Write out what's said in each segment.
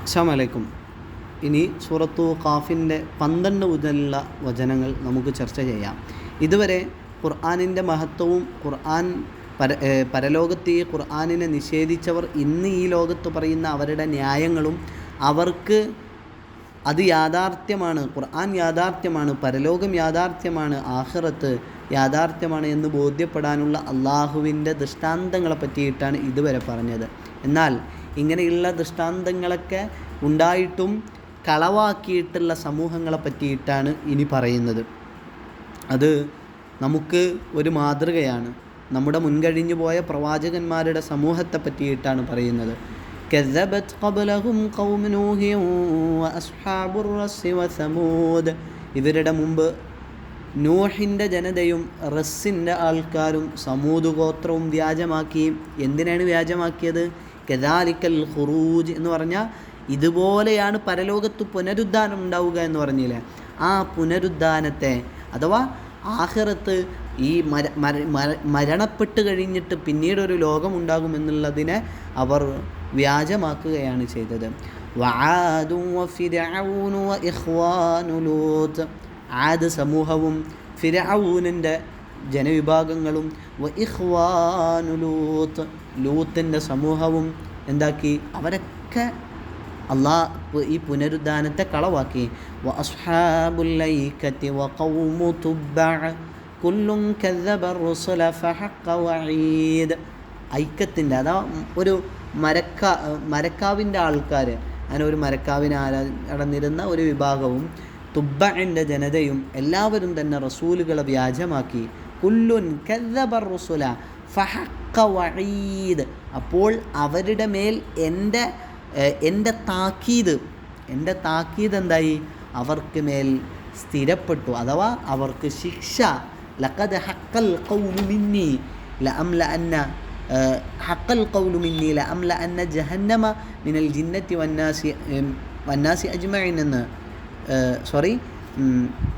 അസ്സലാമു അലൈക്കും. ഇനി സൂറത്തു ഖാഫിൻ്റെ 12 മുതലുള്ള വചനങ്ങൾ നമുക്ക് ചർച്ച ചെയ്യാം. ഇതുവരെ ഖുർആനിൻ്റെ മഹത്വവും പരലോകത്ത് ഈ ഖുർആനിനെ നിഷേധിച്ചവർ ഇന്ന് ഈ ലോകത്ത് പറയുന്ന അവരുടെ ന്യായങ്ങളും അവർക്ക് അത് യാഥാർത്ഥ്യമാണ്, ഖുർആൻ യാഥാർത്ഥ്യമാണ്, പരലോകം യാഥാർത്ഥ്യമാണ്, ആഖിറത്ത് യാഥാർത്ഥ്യമാണ് എന്ന് ബോധ്യപ്പെടാനുള്ള അള്ളാഹുവിൻ്റെ ദൃഷ്ടാന്തങ്ങളെ പറ്റിയിട്ടാണ് ഇതുവരെ പറഞ്ഞത്. എന്നാൽ ഇങ്ങനെയുള്ള ദൃഷ്ടാന്തങ്ങളൊക്കെ ഉണ്ടായിട്ടും കളവാക്കിയിട്ടുള്ള സമൂഹങ്ങളെ പറ്റിയിട്ടാണ് ഇനി പറയുന്നത്. അത് നമുക്ക് ഒരു മാതൃകയാണ്. നമ്മുടെ മുൻകഴിഞ്ഞു പോയ പ്രവാചകന്മാരുടെ സമൂഹത്തെ പറ്റിയിട്ടാണ് പറയുന്നത്. കസ്സബത് ഖബ്ലഹും ഖൗമു നൂഹിൻ വഅസ്ഹാബുർ റസ്സ് വസമൂദ്. ഇവരുടെ മുമ്പ് നൂഹിൻ്റെ ജനതയും റസ്സിൻ്റെ ആൾക്കാരും സമൂദ് ഗോത്രവും വ്യാജമാക്കി. എന്തിനാണ് വ്യാജമാക്കിയത്? കദാലിക്കൽ ഖുറൂജ് എന്ന് പറഞ്ഞാൽ ഇതുപോലെയാണ് പരലോകത്ത് പുനരുദ്ധാനം ഉണ്ടാവുക എന്ന് പറഞ്ഞില്ലേ, ആ പുനരുദ്ധാനത്തെ അഥവാ ആഖിറത്ത് ഈ മരണപ്പെട്ട് കഴിഞ്ഞിട്ട് പിന്നീടൊരു ലോകമുണ്ടാകുമെന്നുള്ളതിനെ അവർ വ്യാജമാക്കുകയാണ് ചെയ്തത്. വആദു വഫിർഔനു വഇഖ്വാനു ലൂത്ത്. ആദ് സമൂഹവും ഫിർഔനിൻ്റെ ജനവിഭാഗങ്ങളും വഇഖ്വാനു ലൂത്ത്, ലൂത്തിൻ്റെ സമൂഹവും എന്താക്കി? അവരൊക്കെ ഈ പുനരുദ്ധാനത്തെ കളവാക്കി. വഅസ്ഹാബുൽ ലൈകത്തി വഖൗമു തുബ്ബഅ കുല്ലുൻ കസ്സബ റുസുല ഫഹഖ വഈദ്. ഐക്കത്തിൻ്റെ അതാ ഒരു മരക്കാവിൻ്റെ ആൾക്കാർ, അങ്ങനെ ഒരു മരക്കാവിനെ അടന്നിരുന്ന ഒരു വിഭാഗവും തുബ്ബഇൻ്റെ ജനതയും എല്ലാവരും തന്നെ റസൂലുകളെ വ്യാജമാക്കി. കുല്ലുൻ കസ്സബ റുസുല ഫഹഖ വഈദ്. അപ്പോൾ അവരുടെ മേൽ എൻ്റെ താക്കീത് എന്തായി? അവർക്ക് മേൽ സ്ഥിരപ്പെട്ടു, അഥവാ അവർക്ക് ശിക്ഷ. ലഖദ് ഹഖൽ ഖൗലു മിന്നി ലഅംലഅന്ന ജഹന്നമ മിനൽ ജിന്നത്തി വന്നാസി അജ്മഈൻ എന്ന്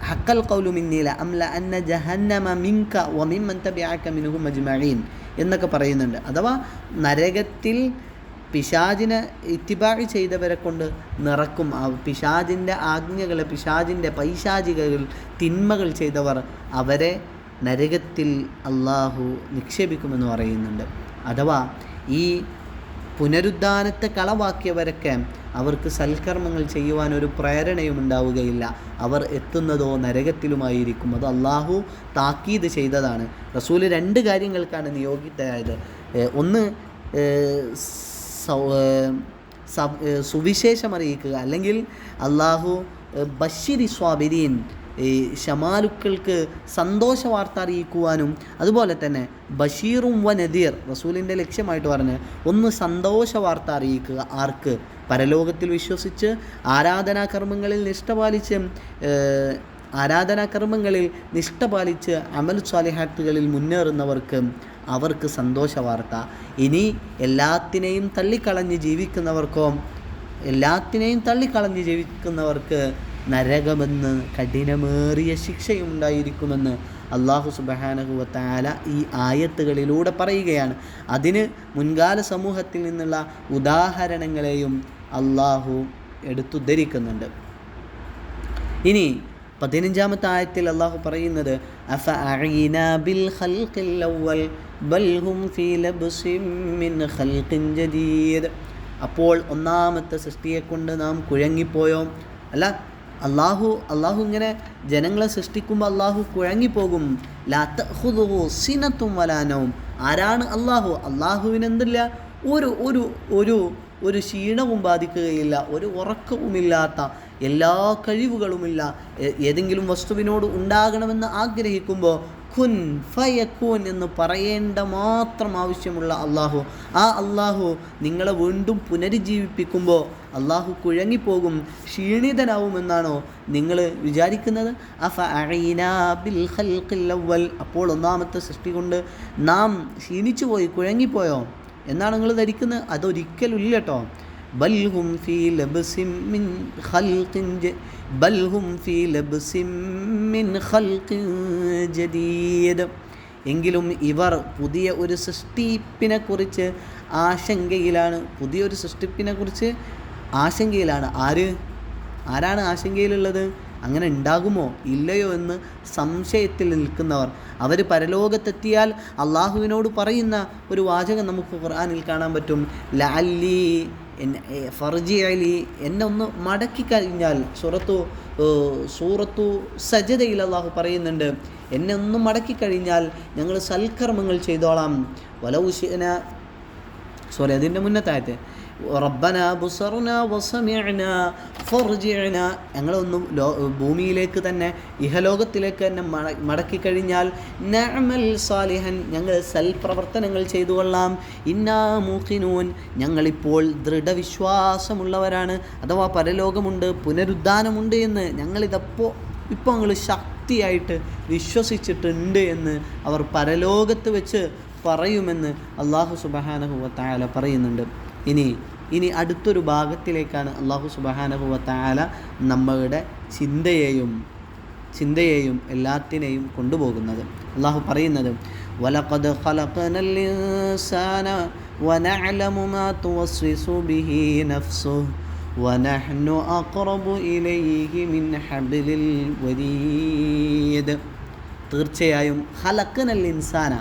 ഹഖൽ ഖൗലു മിന്നി ലഅംലഅന്ന ജഹന്നമ മിൻക വമിമ്മൻ തബിഅക മിൻഹും അജ്മഈൻ എന്നൊക്കെ പറയുന്നുണ്ട്. അഥവാ നരകത്തിൽ പിശാചിനെ ഇത്തിബാഅ് ചെയ്തവരെ കൊണ്ട് നിറക്കും. ആ പിശാചിൻ്റെ ആജ്ഞകളെ, പിശാചിൻ്റെ പൈശാചികകൾ തിന്മകൾ ചെയ്തവർ, അവരെ നരകത്തിൽ അള്ളാഹു നിക്ഷേപിക്കുമെന്ന് പറയുന്നുണ്ട്. അഥവാ ഈ പുനരുദ്ധാനത്തെ കളവാക്കിയവരൊക്കെ അവർക്ക് സൽക്കർമ്മങ്ങൾ ചെയ്യുവാൻ ഒരു പ്രേരണയും ഉണ്ടാവുകയില്ല. അവർ എത്തുന്നതോ നരകത്തിലുമായിരിക്കും. അത് അള്ളാഹു താക്കീത് ചെയ്തതാണ്. റസൂല് 2 കാര്യങ്ങൾക്കാണ് നിയോഗിതരായത്. ഒന്ന് സുവിശേഷം അറിയിക്കുക, അല്ലെങ്കിൽ അള്ളാഹു ബശ്ശിരി സ്വാബിരീൻ, ഈ ഷമാലുക്കൾക്ക് സന്തോഷ വാർത്ത അറിയിക്കുവാനും, അതുപോലെ തന്നെ ബഷീറും വ നദീർ റസൂലിൻ്റെ ലക്ഷ്യമായിട്ട് പറഞ്ഞ് ഒന്ന് സന്തോഷ വാർത്ത അറിയിക്കുക. ആർക്ക്? പരലോകത്തിൽ വിശ്വസിച്ച് ആരാധനാകർമ്മങ്ങളിൽ നിഷ്ഠ പാലിച്ച് അമൽ സ്വാലിഹാത്തുകളിൽ മുന്നേറുന്നവർക്ക് അവർക്ക് സന്തോഷ വാർത്ത. ഇനി എല്ലാത്തിനെയും തള്ളിക്കളഞ്ഞ് ജീവിക്കുന്നവർക്ക് നരകമെന്ന് കഠിനമേറിയ ശിക്ഷയും ഉണ്ടായിരിക്കുമെന്ന് അല്ലാഹു സുബ്ഹാനഹു വ തആല ഈ ആയത്തുകളിലൂടെ പറയുകയാണ്. അതിന് മുൻകാല സമൂഹത്തിൽ നിന്നുള്ള ഉദാഹരണങ്ങളെയും അല്ലാഹു എടുത്തുദ്ധരിക്കുന്നുണ്ട്. ഇനി 15-ാമത്തെ ആയത്തിൽ അല്ലാഹു പറയുന്നത് അഫഅഈനാ ബിൽ ഖൽഖിൽ അവ്വൽ ബൽ ഹും ഫീ ലബ്സിൻ മിൻ ഖൽഖിൻ ജദീദ്. അപ്പോൾ ഒന്നാമത്തെ സൃഷ്ടിയെക്കൊണ്ട് നാം കുഴങ്ങിപ്പോയോ? അല്ല, അള്ളാഹു ഇങ്ങനെ ജനങ്ങളെ സൃഷ്ടിക്കുമ്പോൾ അള്ളാഹു കുഴങ്ങിപ്പോകും. ലാ തഖുദുഹു സിനത്തും വലാ നൗം. ആരാണ് അള്ളാഹു? അള്ളാഹുവിനെന്തില്ല? ഒരു ക്ഷീണവും ബാധിക്കുകയില്ല, ഒരു ഉറക്കവുമില്ലാത്ത, എല്ലാ കഴിവുകളുമില്ല. ഏതെങ്കിലും വസ്തുവിനോട് ഉണ്ടാകണമെന്ന് ആഗ്രഹിക്കുമ്പോൾ കുൻ ഫയക്കൂൻ എന്ന് പറയേണ്ട മാത്രം ആവശ്യമുള്ള അള്ളാഹു, ആ അള്ളാഹു നിങ്ങളെ വീണ്ടും പുനരുജ്ജീവിപ്പിക്കുമ്പോൾ അള്ളാഹു കുഴങ്ങിപ്പോകും, ക്ഷീണിതനാവുമെന്നാണോ നിങ്ങൾ വിചാരിക്കുന്നത്? അഫഅഈനാ ബിൽ ഖൽഖിൽ അവ്വൽ. അപ്പോൾ ഒന്നാമത്തെ സൃഷ്ടി കൊണ്ട് നാം ക്ഷീണിച്ചു പോയി, കുഴങ്ങിപ്പോയോ എന്നാണ് നിങ്ങൾ ധരിക്കുന്നത്? അതൊരിക്കലും ഇല്ല കേട്ടോ. ബൽഹും ഫീ ലബ്സിൻ മിൻ ഖൽഖിൻ ജദീദ്. എങ്കിലും ഇവർ പുതിയ ഒരു സൃഷ്ടിപ്പിനെക്കുറിച്ച് ആശങ്കയിലാണ്. പുതിയൊരു സൃഷ്ടിപ്പിനെക്കുറിച്ച് ആശങ്കയിലാണ്. ആരാണ് ആശങ്കയിലുള്ളത്? അങ്ങനെ ഉണ്ടാകുമോ ഇല്ലയോ എന്ന് സംശയത്തിൽ നിൽക്കുന്നവർ. അവർ പരലോകത്തെത്തിയാൽ അള്ളാഹുവിനോട് പറയുന്ന ഒരു വാചകം നമുക്ക് ഖുർആനിൽ കാണാൻ പറ്റും. ലഅല്ലി ഫർജിഅലി, എന്നെ ഒന്ന് മടക്കി കഴിഞ്ഞാൽ. സൂറത്തു സജദയിൽ അള്ളാഹു പറയുന്നുണ്ട്, എന്നെ ഒന്ന് മടക്കി കഴിഞ്ഞാൽ ഞങ്ങൾ സൽക്കർമ്മങ്ങൾ ചെയ്തോളാം. അതിൻ്റെ മുന്നത്തായത് റബ്ബന ബുസർന വസമിഅന ഫർജിഅന, ഞങ്ങളൊന്നും ഭൂമിയിലേക്ക് തന്നെ ഇഹലോകത്തിലേക്ക് തന്നെ മടക്കി കഴിഞ്ഞാൽ നഅമൽ സാലിഹൻ, ഞങ്ങൾ സൽപ്രവർത്തനങ്ങൾ ചെയ്തു കൊള്ളാം. ഇന്നാ മൂഖിനൂൻ, ഞങ്ങളിപ്പോൾ ദൃഢവിശ്വാസമുള്ളവരാണ്, അഥവാ പരലോകമുണ്ട്, പുനരുദ്ധാനമുണ്ട് എന്ന് ഇപ്പോൾ ഞങ്ങൾ ശക്തിയായിട്ട് വിശ്വസിച്ചിട്ടുണ്ട് എന്ന് അവർ പരലോകത്ത് വെച്ച് പറയുമെന്ന് അല്ലാഹു സുബ്ഹാനഹു വ തആല പറയുന്നുണ്ട്. ഇനി അടുത്തൊരു ഭാഗത്തിലേക്കാണ് അല്ലാഹു സുബ്ഹാനഹു വ തആല നമ്മളുടെ ചിന്തയെയും എല്ലാത്തിനെയും കൊണ്ടുപോകുന്നത്. അല്ലാഹു പറയുന്നത്, വലഖദ് ഖലഖനൽ ഇൻസാന വനഅലമു മാ തുവസ്വിസു ബിഹി നഫ്സുഹു വനഹ്നു അഖ്റബു ഇലൈഹി മിൻ ഹബ്ലിൽ വരീദ്. തീർച്ചയായും ഖലഖനൽ ഇൻസാന,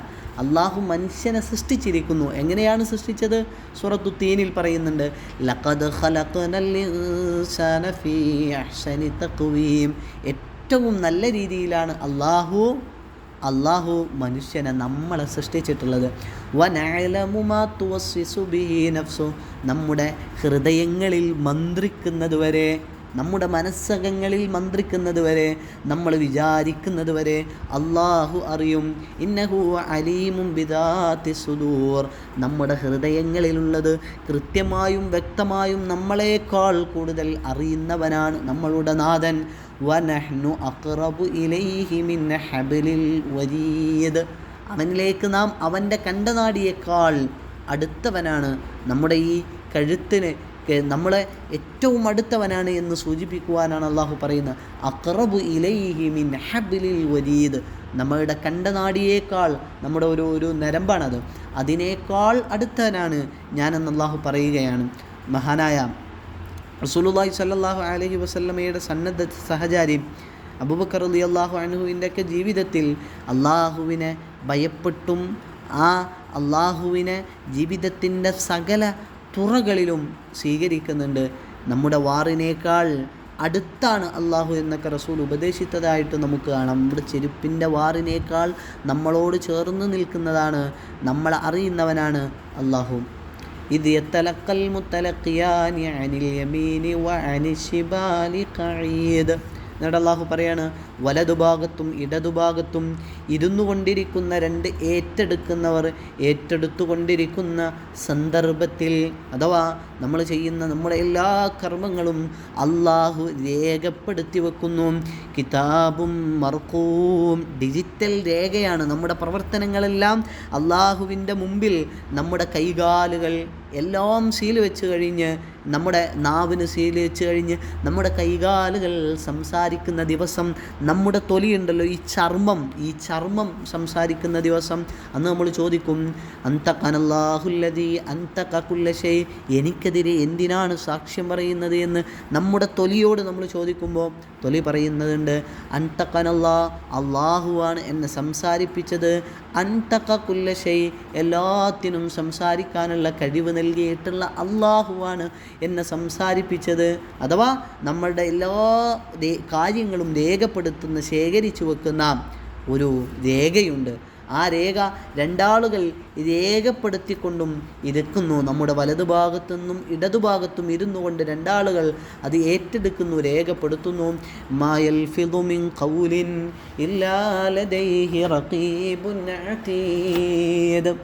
അള്ളാഹു മനുഷ്യനെ സൃഷ്ടിച്ചിരിക്കുന്നു. എങ്ങനെയാണ് സൃഷ്ടിച്ചത്? സൂറത്തു തീനിൽ പറയുന്നുണ്ട്, ലഖദ് ഖലഖനൽ ഇൻസാന ഫീ അഹ്സനി തഖ്വീം. ഏറ്റവും നല്ല രീതിയിലാണ് അള്ളാഹു മനുഷ്യനെ നമ്മളെ സൃഷ്ടിച്ചിട്ടുള്ളത്. വനഅലമു മാ തുവസ്വിസു ബിഹി നഫ്സു, നമ്മുടെ ഹൃദയങ്ങളിൽ മന്ത്രിക്കുന്നത് വരെ, നമ്മുടെ മനസ്സകങ്ങളിൽ മന്ത്രിക്കുന്നത് വരെ, നമ്മൾ വിചാരിക്കുന്നത് വരെ അള്ളാഹു അറിയും. ഇന്നഹു അലീമും ബിദാത്തി സുദൂർ, നമ്മുടെ ഹൃദയങ്ങളിലുള്ളത് കൃത്യമായും വ്യക്തമായും നമ്മളെക്കാൾ കൂടുതൽ അറിയുന്നവനാണ് നമ്മളുടെ നാഥൻ. വനഹ്നു അഖ്റബു ഇലൈഹി മിൻ ഹബ്ലിൽ വരീദ്, അവനിലേക്ക് നാം അവൻ്റെ കണ്ടനാടിയേക്കാൾ അടുത്തവനാണ്. നമ്മുടെ ഈ കഴുത്തിന് നമ്മളെ ഏറ്റവും അടുത്തവനാണ് എന്ന് സൂചിപ്പിക്കുവാനാണ് അള്ളാഹു പറയുന്നത്. അഖ്റബു ഇലൈഹി മിൻ ഹബ്ലിൽ വരീദ്, നമ്മളുടെ കണ്ടനാടിയേക്കാൾ, നമ്മുടെ ഒരു നരമ്പാണത്, അതിനേക്കാൾ അടുത്തവനാണ് ഞാനെന്ന് അള്ളാഹു പറയുകയാണ്. മഹാനായ റസൂലുള്ളാഹി സ്വല്ലല്ലാഹു അലൈഹി വസല്ലമയുടെ സന്നദ്ധ സഹചാരി അബൂബക്കർ റളിയല്ലാഹു അൻഹുവിൻ്റെയൊക്കെ ജീവിതത്തിൽ അള്ളാഹുവിനെ ഭയപ്പെട്ടും ആ അള്ളാഹുവിനെ ജീവിതത്തിൻ്റെ സകല തുറകളിലും സ്വീകരിക്കുന്നുണ്ട്. നമ്മുടെ വാറിനേക്കാൾ അടുത്താണ് അള്ളാഹു എന്നൊക്കെ റസൂൽ ഉപദേശിച്ചതായിട്ട് നമുക്ക് കാണാം. നമ്മുടെ ചെരുപ്പിൻ്റെ വാറിനേക്കാൾ നമ്മളോട് ചേർന്ന് നിൽക്കുന്നതാണ്, നമ്മളെ അറിയുന്നവനാണ് അള്ളാഹു. ഇത് യതലഖൽ മുതലഖിയാനി അനിൽ യമീനി വഅനി ശിബാലി ഖഈദ്. എന്നിട്ട് അള്ളാഹു പറയാണ്, വലതുഭാഗത്തും ഇടതുഭാഗത്തും ഇരുന്നു കൊണ്ടിരിക്കുന്ന രണ്ട് ഏറ്റെടുത്തുകൊണ്ടിരിക്കുന്ന സന്ദർഭത്തിൽ, അഥവാ നമ്മൾ ചെയ്യുന്ന നമ്മുടെ എല്ലാ കർമ്മങ്ങളും അള്ളാഹു രേഖപ്പെടുത്തി വെക്കുന്നു. കിതാബും മർഖൂം, ഡിജിറ്റൽ രേഖയാണ്. നമ്മുടെ പ്രവർത്തനങ്ങളെല്ലാം അള്ളാഹുവിൻ്റെ മുമ്പിൽ നമ്മുടെ കൈകാലുകൾ എല്ലാം സീൽ വെച്ച് കഴിഞ്ഞ്, നമ്മുടെ നാവിന് സീൽ വെച്ച് കഴിഞ്ഞ്, നമ്മുടെ കൈകാലുകൾ സംസാരിക്കുന്ന ദിവസം, നമ്മുടെ തൊലിയുണ്ടല്ലോ, ഈ ചർമ്മം സംസാരിക്കുന്ന ദിവസം, അന്ന് നമ്മൾ ചോദിക്കും, അന്തഖനല്ലാഹുല്ലദീ അന്തഖ കുല്ല ശൈ, എനിക്കെതിരെ എന്തിനാണ് സാക്ഷ്യം പറയുന്നത് എന്ന് നമ്മുടെ തൊലിയോട് നമ്മൾ ചോദിക്കുമ്പോൾ തൊലി പറയുന്നതുണ്ട്, അന്തഖനല്ലാ, അള്ളാഹുവാണ് എന്നെ സംസാരിപ്പിച്ചത്, അന്തഖ കുല്ല ശൈ, എല്ലാത്തിനും സംസാരിക്കാനുള്ള കഴിവ് നൽകിയിട്ടുള്ള അള്ളാഹുവാണ് എന്നെ സംസാരിപ്പിച്ചത്. അഥവാ നമ്മളുടെ എല്ലാ കാര്യങ്ങളും രേഖപ്പെടുത്തുന്ന, ശേഖരിച്ചു വെക്കുന്ന ഒരു രേഖയുണ്ട്. ആ രേഖ രണ്ടാളുകൾ രേഖപ്പെടുത്തിക്കൊണ്ടും ഇരിക്കുന്നു. നമ്മുടെ വലതുഭാഗത്തുനിന്നും ഇടതുഭാഗത്തും ഇരുന്നു കൊണ്ട് രണ്ടാളുകൾ അത് ഏറ്റെടുക്കുന്നു, രേഖപ്പെടുത്തുന്നു. മാ യൽഫിദു മിൻ ഖൗലിൻ ഇല്ലാ ലദൈഹി റഖീബുൻ അതീദ്.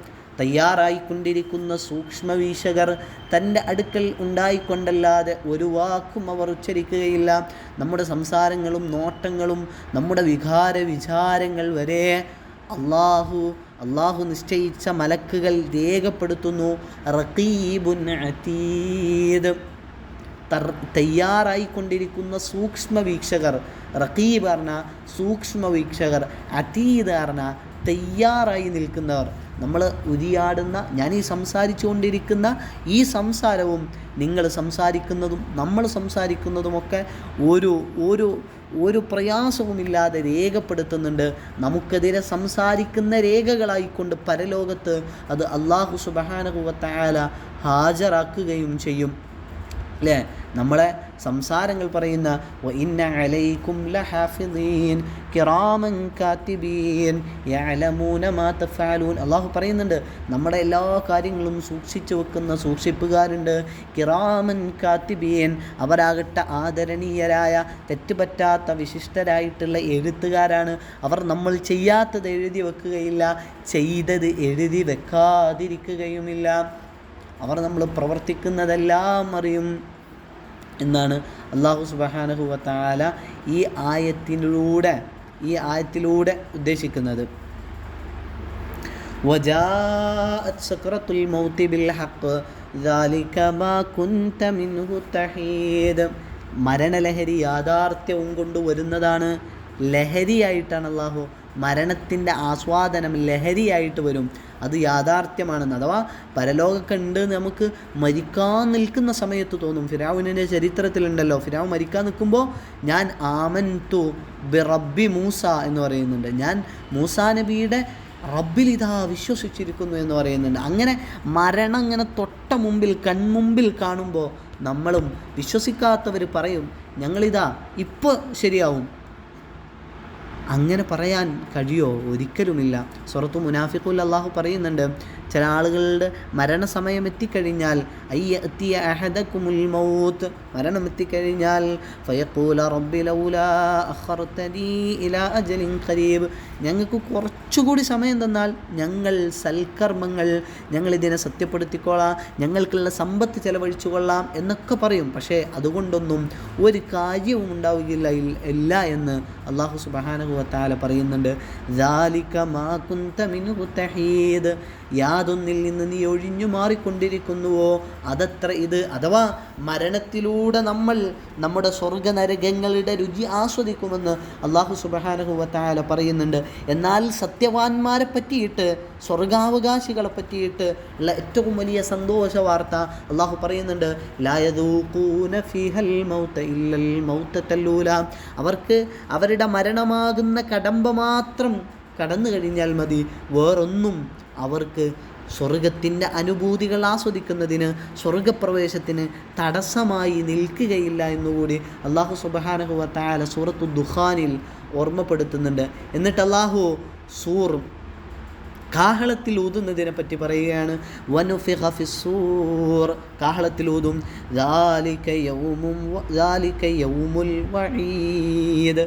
തയ്യാറായിക്കൊണ്ടിരിക്കുന്ന സൂക്ഷ്മവീക്ഷകർ തൻ്റെ അടുക്കൽ ഉണ്ടായിക്കൊണ്ടല്ലാതെ ഒരു വാക്കും അവർ ഉച്ചരിക്കുകയില്ല. നമ്മുടെ സംസാരങ്ങളും നോട്ടങ്ങളും നമ്മുടെ വിചാരങ്ങൾ വരെ അള്ളാഹു നിശ്ചയിച്ച മലക്കുകൾ രേഖപ്പെടുത്തുന്നു. റഖീബുൻ അതീദ്, തയ്യാറായിക്കൊണ്ടിരിക്കുന്ന സൂക്ഷ്മവീക്ഷകർ. റഖീബ് പറഞ്ഞ സൂക്ഷ്മവീക്ഷകർ, അതീദ് പറഞ്ഞ തയ്യാറായി നിൽക്കുന്നവർ. നമ്മൾ ഉരിയാടുന്ന, ഞാൻ ഈ സംസാരിച്ചു കൊണ്ടിരിക്കുന്ന ഈ സംസാരവും നിങ്ങൾ സംസാരിക്കുന്നതും നമ്മൾ സംസാരിക്കുന്നതുമൊക്കെ ഒരു പ്രയാസവുമില്ലാതെ രേഖപ്പെടുത്തുന്നുണ്ട്. നമുക്കെതിരെ സംസാരിക്കുന്ന രേഖകളായിക്കൊണ്ട് പരലോകത്ത് അത് അല്ലാഹു സുബ്ഹാനഹു വ തആല ഹാജരാക്കുകയും ചെയ്യും. അല്ലേ? നമ്മളെ സംസാരങ്ങൾ പറയുന്ന വഇന്ന അലൈക്കും ലഹാഫിദീൻ കിറാമൻ കാതിബീൻ യഅലമൂന മാ തഫഅലൂൻ. അല്ലാഹു പറയുന്നുണ്ട്, നമ്മുടെ എല്ലാ കാര്യങ്ങളും സൂക്ഷിച്ചു വെക്കുന്ന സൂക്ഷിപ്പുകാരുണ്ട്. കിറാമൻ കാതിബീൻ, അവരാകട്ടെ ആദരണീയരായ തെറ്റുപറ്റാത്ത വിശിഷ്ടരായിട്ടുള്ള എഴുത്തുകാരാണ്. അവർ നമ്മൾ ചെയ്യാത്തത് എഴുതി വെക്കുകയില്ല, ചെയ്തത് എഴുതി വെക്കാതിരിക്കുകയുമില്ല. അവർ നമ്മൾ പ്രവർത്തിക്കുന്നതെല്ലാം അറിയും എന്നാണ് അല്ലാഹു സുബ്ഹാനഹു വ തആല ഈ ആയത്തിലൂടെ ഉദ്ദേശിക്കുന്നത്. വജാഅത് സക്റത്തുൽ മൗതി ബിൽ ഹഖ് ദാലിക മാ കുൻത മിൻഹു തഹീദ്. മരണലഹരി യാഥാർത്ഥ്യവും കൊണ്ടുവരുന്നതാണ്. ലഹരിയായിട്ടാണ് അല്ലാഹു, മരണത്തിൻ്റെ ആസ്വാദനം ലഹരിയായിട്ട് വരും. അത് യാഥാർത്ഥ്യമാണെന്ന്, അഥവാ പരലോകമൊക്കെ ഉണ്ട് നമുക്ക് മരിക്കാൻ നിൽക്കുന്ന സമയത്ത് തോന്നും. ഫിർഔനിൻ്റെ ചരിത്രത്തിലുണ്ടല്ലോ, ഫിർഔൻ മരിക്കാൻ നിൽക്കുമ്പോൾ ഞാൻ ആമൻതു ബിറബ്ബി മൂസ എന്ന് പറയുന്നുണ്ട്, ഞാൻ മൂസാ നബിയുടെ റബ്ബിൽ ഇതാ വിശ്വസിച്ചിരിക്കുന്നു എന്ന് പറയുന്നുണ്ട്. അങ്ങനെ മരണം ഇങ്ങനെ തൊട്ട മുമ്പിൽ കൺമുമ്പിൽ കാണുമ്പോൾ നമ്മളും വിശ്വസിക്കാത്തവർ പറയും ഞങ്ങളിതാ ഇപ്പോൾ ശരിയാവും. അങ്ങനെ പറയാൻ കഴിയോ? ഒരിക്കലുമില്ല. സൂറത്തു മുനാഫിഖൂൽ അല്ലാഹു പറയുന്നുണ്ട്, ചില ആളുകളുടെ മരണസമയം എത്തിക്കഴിഞ്ഞാൽ അയ്യഅതിയ അഹദകുമുൽ മൗത്ത്, മരണം എത്തിക്കഴിഞ്ഞാൽ ഫയഖൂല റബ്ബി ലൗലാ അഖർതനി ഇലാ അജലിൻ ഖരീബ്, ഞങ്ങൾക്ക് കുറച്ചുകൂടി സമയം തന്നാൽ ഞങ്ങൾ സൽക്കർമ്മങ്ങൾ ഞങ്ങളിതിനെ സത്യപ്പെടുത്തിക്കൊള്ളാം, ഞങ്ങൾക്കുള്ള സമ്പത്ത് ചെലവഴിച്ചു കൊള്ളാം എന്നൊക്കെ പറയും. പക്ഷേ അതുകൊണ്ടൊന്നും ഒരു കാര്യവും ഉണ്ടാവുകയില്ല എന്ന് അല്ലാഹു സുബ്ഹാനഹു വ തആല പറയുന്നുണ്ട്. ദാലിക മാ കുൻത മിൻഹു തഹീദ്, യാതൊന്നിൽ നിന്ന് നീ ഒഴിഞ്ഞു മാറിക്കൊണ്ടിരിക്കുന്നുവോ അതത്ര ഇത്. അഥവാ മരണത്തിലൂടെ നമ്മൾ നമ്മുടെ സ്വർഗനരകങ്ങളുടെ രുചി ആസ്വദിക്കുമെന്ന് അല്ലാഹു സുബ്ഹാനഹു വ തആല പറയുന്നുണ്ട്. എന്നാൽ സത്യവാന്മാരെ പറ്റിയിട്ട്, സ്വർഗാവകാശികളെ പറ്റിയിട്ട് ഉള്ള ഏറ്റവും വലിയ സന്തോഷ വാർത്ത അല്ലാഹു പറയുന്നുണ്ട്, ലാ യദൂഖൂന ഫീഹൽ മൗത ഇല്ലൽ മൗതത്തൽ ഊലാ, അവർക്ക് അവരുടെ മരണമാകുന്ന കടമ്പ മാത്രം കടന്നു കഴിഞ്ഞാൽ മതി, വേറൊന്നും അവർക്ക് സ്വർഗത്തിൻ്റെ അനുഭൂതികൾ ആസ്വദിക്കുന്നതിന്, സ്വർഗപ്രവേശത്തിന് തടസ്സമായി നിൽക്കുകയില്ല എന്നുകൂടി അല്ലാഹു സുബ്ഹാനഹു വ തആല സൂറത്തു ദുഖാനിൽ ഓർമ്മപ്പെടുത്തുന്നുണ്ട്. എന്നിട്ട് അല്ലാഹു കാഹളത്തിൽ ഊതുന്നതിനെ പറ്റി പറയുകയാണ്. വനുഫിഖ ഫിസ്സൂർ, കാഹളത്തിൽ ഊതും. ദാലിക യൗമുൽ വഈദ്,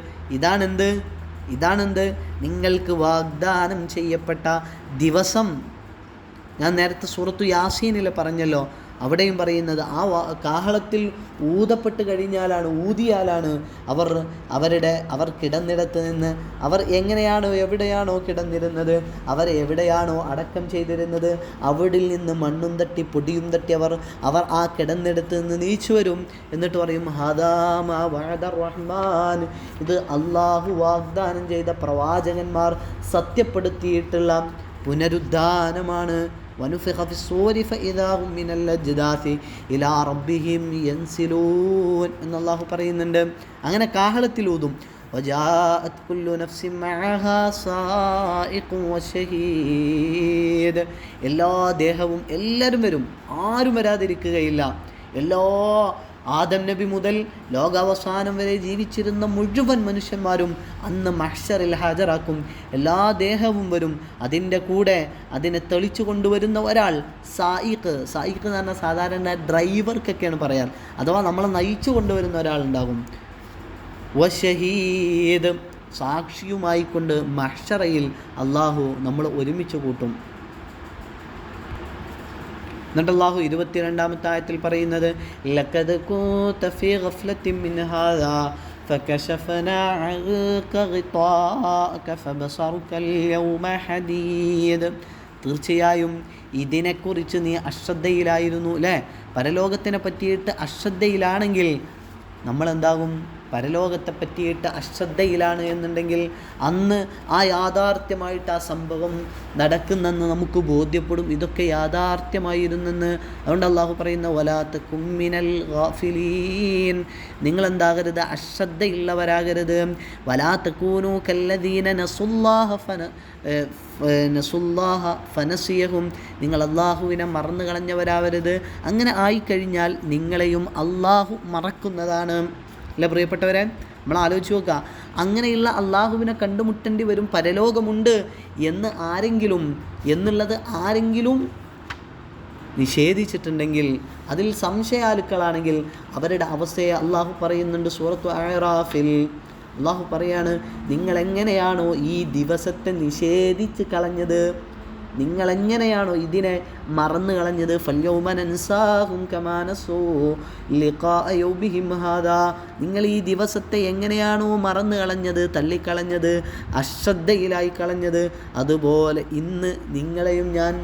ഇതാണെന്ത് നിങ്ങൾക്ക് വാഗ്ദാനം ചെയ്യപ്പെട്ട ദിവസം. ഞാൻ നേരത്തെ സൂറത്തു യാസീനിൽ പറഞ്ഞല്ലോ, അവിടെയും പറയുന്നത് ആ കാഹളത്തിൽ ഊതപ്പെട്ട് ഊതിയാലാണ് അവർ കിടന്നിടത്ത് നിന്ന്, അവർ എവിടെയാണോ കിടന്നിരുന്നത്, അവർ എവിടെയാണോ അടക്കം ചെയ്തിരുന്നത്, അവിടെ നിന്ന് മണ്ണും തട്ടി പൊടിയും തട്ടി അവർ ആ കിടന്നിടത്ത് നിന്ന് നീച്ചു വരും. എന്നിട്ട് പറയും ഹാദാ മാ വഅദർ റഹ്മാൻ, ഇത് അല്ലാഹു വാഗ്ദാനം ചെയ്ത പ്രവാചകന്മാർ സത്യപ്പെടുത്തിയിട്ടുള്ള പുനരുദ്ധാനമാണ്. വനുഫിഖ ഫിസ്സൂരി ഫഇദാ ഹും മിനൽ അജ്ദാസി ഇലാ റബ്ബിഹിം യൻസിലൂൻ എന്ന് അല്ലാഹു പറയുന്നുണ്ട്. അങ്ങനെ കാഹളത്തിൽ ഊതും. വജാഅത് കുല്ലു നഫ്സിൻ മഅഹാ സായിഖുൻ വശഹീദ്, എല്ലാ ദേഹവും എല്ലാവരും വരും, ആരും വരാതിരിക്കുകയില്ല. ആദം നബി മുതൽ ലോകാവസാനം വരെ ജീവിച്ചിരുന്ന മുഴുവൻ മനുഷ്യന്മാരും അന്ന് മഹ്ശറിൽ ഹാജരാക്കും. എല്ലാ ദേഹവും വരും. അതിൻ്റെ കൂടെ അതിനെ തെളിച്ചു കൊണ്ടുവരുന്ന ഒരാൾ സായിഖ് എന്ന് പറഞ്ഞാൽ സാധാരണ ഡ്രൈവർക്കൊക്കെയാണ് പറയാൻ, അഥവാ നമ്മളെ നയിച്ചു കൊണ്ടുവരുന്ന ഒരാളുണ്ടാകും. വശഹീദ്, സാക്ഷിയുമായിക്കൊണ്ട് മഹ്ശറയിൽ അള്ളാഹു നമ്മൾ ഒരുമിച്ച് കൂട്ടും. എന്നിട്ട് അല്ലാഹു 22-ാമത്തെ ആയത്തിൽ പറയുന്നത് ലഖദ് കുൻത ഫീ ഗഫ്ലത്തിൻ മിൻ ഹാദാ ഫകശഫനാ അൻക ഗിതാഅക ഫബസറുകൽ യൗമ ഹദീദ്, തീർച്ചയായും ഇതിനെക്കുറിച്ച് നീ അശ്രദ്ധയിലായിരുന്നു അല്ലേ? പരലോകത്തിനെ പറ്റിയിട്ട് അശ്രദ്ധയിലാണെങ്കിൽ നമ്മളെന്താകും? പരലോകത്തെ പറ്റിയിട്ട് അശ്രദ്ധയിലാണ് എന്നുണ്ടെങ്കിൽ അന്ന് ആ യാഥാർത്ഥ്യമായിട്ട് ആ സംഭവം നടക്കുന്നെന്ന് നമുക്ക് ബോധ്യപ്പെടും. ഇതൊക്കെ യാഥാർത്ഥ്യമായിരുന്നെന്ന്. അതുകൊണ്ട് അള്ളാഹു പറയുന്ന വലാ തകും മിനൽ ഗാഫിലീൻ, നിങ്ങളെന്താകരുത്, അശ്രദ്ധയുള്ളവരാകരുത്. വലാ തകൂനൂ കല്ലദീന നസുല്ലാഹ ഫനസിയഹും, നിങ്ങൾ അള്ളാഹുവിനെ മറന്നു കളഞ്ഞവരാവരുത്. അങ്ങനെ ആയിക്കഴിഞ്ഞാൽ നിങ്ങളെയും അള്ളാഹു മറക്കുന്നതാണ്. അല്ല പ്രിയപ്പെട്ടവരെ, നമ്മൾ ആലോചിച്ച് നോക്കുക. അങ്ങനെയുള്ള അള്ളാഹുവിനെ കണ്ടുമുട്ടേണ്ടി വരും, പരലോകമുണ്ട് എന്ന് എന്നുള്ളത് ആരെങ്കിലും നിഷേധിച്ചിട്ടുണ്ടെങ്കിൽ, അതിൽ സംശയാലുക്കളാണെങ്കിൽ അവരുടെ അവസ്ഥയെ അള്ളാഹു പറയുന്നുണ്ട് സൂറത്തു അഅറാഫിൽ. അള്ളാഹു പറയാണ്, നിങ്ങളെങ്ങനെയാണോ ഈ ദിവസത്തെ നിഷേധിച്ച് കളഞ്ഞത്, നിങ്ങളെങ്ങനെയാണോ ഇതിനെ മറന്നു കളഞ്ഞത്, ഫൽയൗമ നൻസാഹും കമാ നസൂ ലിഖാഅ യൗമിഹിം ഹാദാ, നിങ്ങൾ ഈ ദിവസത്തെ എങ്ങനെയാണോ മറന്നു കളഞ്ഞത്, തള്ളിക്കളഞ്ഞത്, അശ്രദ്ധയിലായി കളഞ്ഞത്, അതുപോലെ ഇന്ന് നിങ്ങളെയും ഞാൻ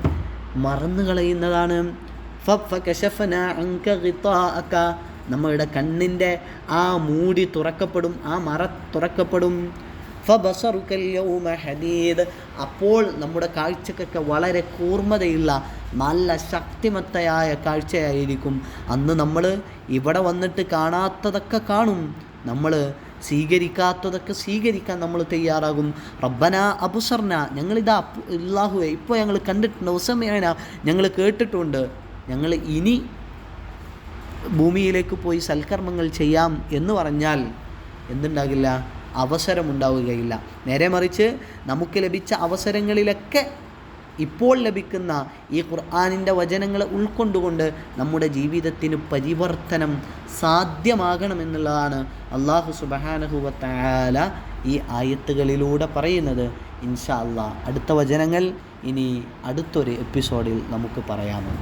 മറന്നു കളയുന്നതാണ്. ഫകശഫനാ അൻക ഗിതാഅക, നമ്മളുടെ കണ്ണിൻ്റെ ആ മൂടി തുറക്കപ്പെടും, ആ മറ തുറക്കപ്പെടും. ഫബസറുകൽ യൗമ ഹദീദ്, അപ്പോൾ നമ്മുടെ കാഴ്ചക്കൊക്കെ വളരെ കൂർമ്മതയുള്ള നല്ല ശക്തിമത്തയായ കാഴ്ചയായിരിക്കും. അന്ന് നമ്മൾ ഇവിടെ വന്നിട്ട് കാണാത്തതൊക്കെ കാണും, നമ്മൾ സ്വീകരിക്കാത്തതൊക്കെ സ്വീകരിക്കാൻ നമ്മൾ തയ്യാറാകും. റബ്ബന അബുസർന, ഞങ്ങളിതാ അല്ലാഹുവേ ഇപ്പോൾ ഞങ്ങൾ കണ്ടിട്ടുണ്ട്, ഉസമഅന ഞങ്ങൾ കേട്ടിട്ടുണ്ട്, ഞങ്ങൾ ഇനി ഭൂമിയിലേക്ക് പോയി സൽക്കർമ്മങ്ങൾ ചെയ്യാം എന്ന് പറഞ്ഞാൽ എന്തുണ്ടാകില്ല, അവസരമുണ്ടാവുകയില്ല. നേരെ മറിച്ച് നമുക്ക് ലഭിച്ച അവസരങ്ങളിലൊക്കെ ഇപ്പോൾ ലഭിക്കുന്ന ഈ ഖുർആനിൻ്റെ വചനങ്ങളെ ഉൾക്കൊണ്ടുകൊണ്ട് നമ്മുടെ ജീവിതത്തിന് പരിവർത്തനം സാധ്യമാകണമെന്നുള്ളതാണ് അല്ലാഹു സുബ്ഹാനഹു വ തആല ഈ ആയത്തുകളിലൂടെ പറയുന്നത്. ഇൻഷാ അല്ലാഹ് അടുത്ത വചനങ്ങൾ ഇനി അടുത്തൊരു എപ്പിസോഡിൽ നമുക്ക് പറയാമോ.